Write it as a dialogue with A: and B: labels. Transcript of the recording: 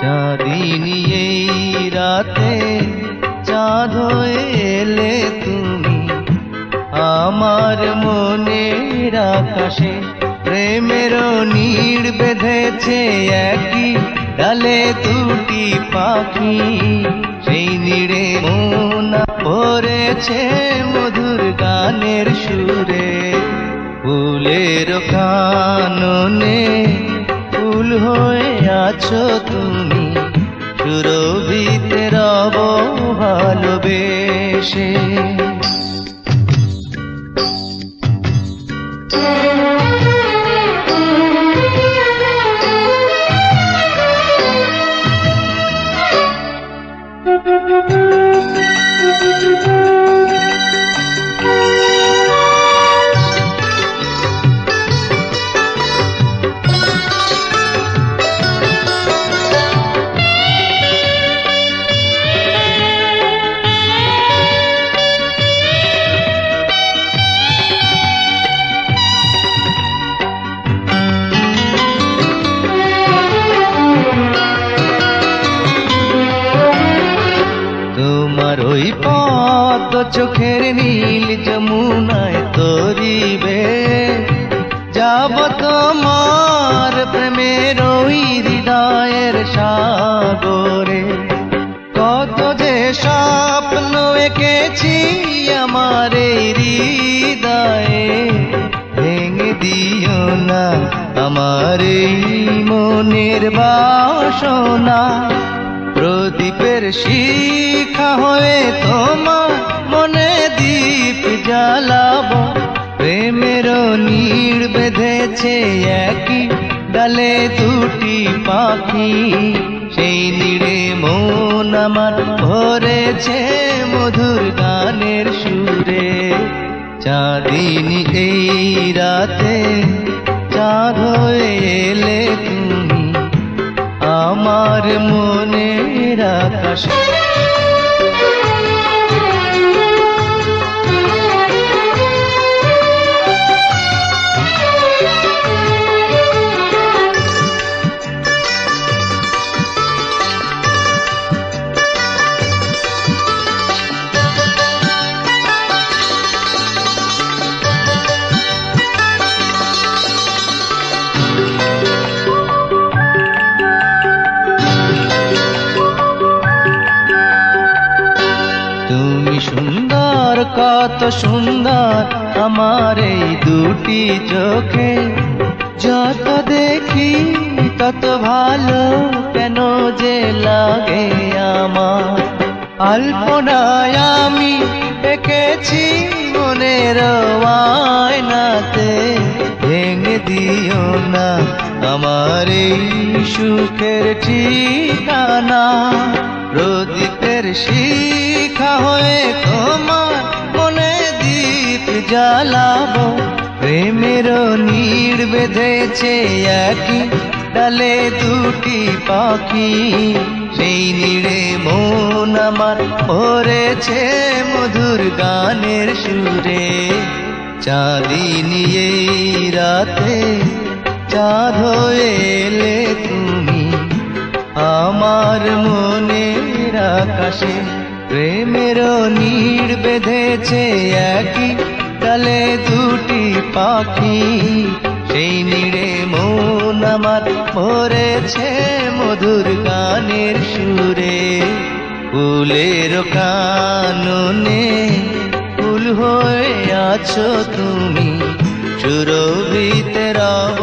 A: চাঁদিনী এই রাতে চাঁদ হয়ে এলে তুমি আমার মনের আকাশে, প্রেমের নীড় বেঁধেছে একই ডালে দুটি পাখি, সেই নীড়ে মন পড়েছে মধুর গানের সুরে। ফুলের কাননে ফুল হয়ে আছো তুমি, সুরভিতে রব ভালোবেসে। তোমার ওই পদ্ম চোখের নীল যমুনায় তরিবে যাব, তোমার প্রেমের ওই হৃদয়ের সাগরে। কত যে স্বপ্ন এঁকেছি আমার এই হৃদয়ে, ভেঙে দিও না আমার এই মনের বাসনা। প্রদীপের শিখা হয়ে তোমার মনে দীপ জ্বালাবো, প্রেমের নীড় বেঁধেছে একই ডালে দুটি পাখি, সেই নীড়ে মন আমার ভরেছে মধুর গানের সুরে। চাঁদিনী এই রাতে চাঁদ হয়ে এলে তুমি আমার মনের আকাশে। সুন্দর কত সুন্দর আমার এই দুটি চোখে, যত দেখি তত ভালো কেন যে লাগে আমার। আলপনায় আমি এঁকেছি মনের আয়নাতে, ভেঙে দিও না আমার এই সুখের ঠিকানা। প্রদীপের শিখা হয়ে তোমার মনে দীপ জ্বালাবো, প্রেমের নীড় বেঁধেছে একই ডালে দুটি পাখি, সেই নীড়ে মন আমার ভরেছে মধুর গানের সুরে। চাঁদিনী এই রাতে চাঁদ হয়ে এলে তুমি আমার মনের আকাশে, প্রেমের নীড় বেঁধেছে একই ডালে দুটি পাখি, সেই নীড়ে মন আমার ভরেছে মধুর গানের সুরে। ফুলের কাননে ফুল হয়ে আছো তুমি, সুরভিতে রব